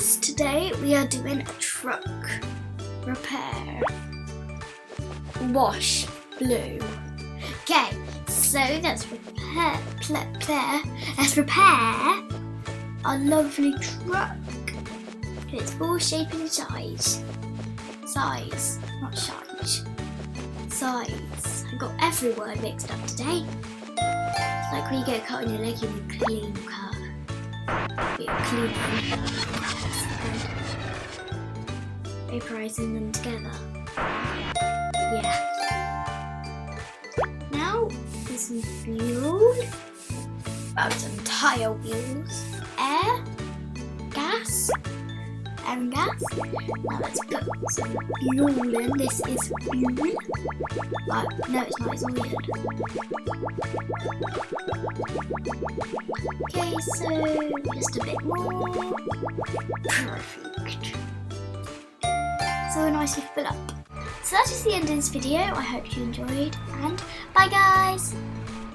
guys, today we are doing a truck repair. Wash blue. Okay, so let's repair our lovely truck. It's full shape and size. Size, not size. Size. I got every word mixed up today. It's like when you get a cut on your leg, you need a clean cut. Be cleaning. Vaporizing them together. Yeah. Now there's some fuel. Some tyre wheels. Air. Gas. Air and gas. Now let's put some fuel in. This is fuel. No, it's not. It's weird. Okay, so just a bit more. Perfect. So nicely fill up. So that is the end of this video. I hope you enjoyed, and bye guys!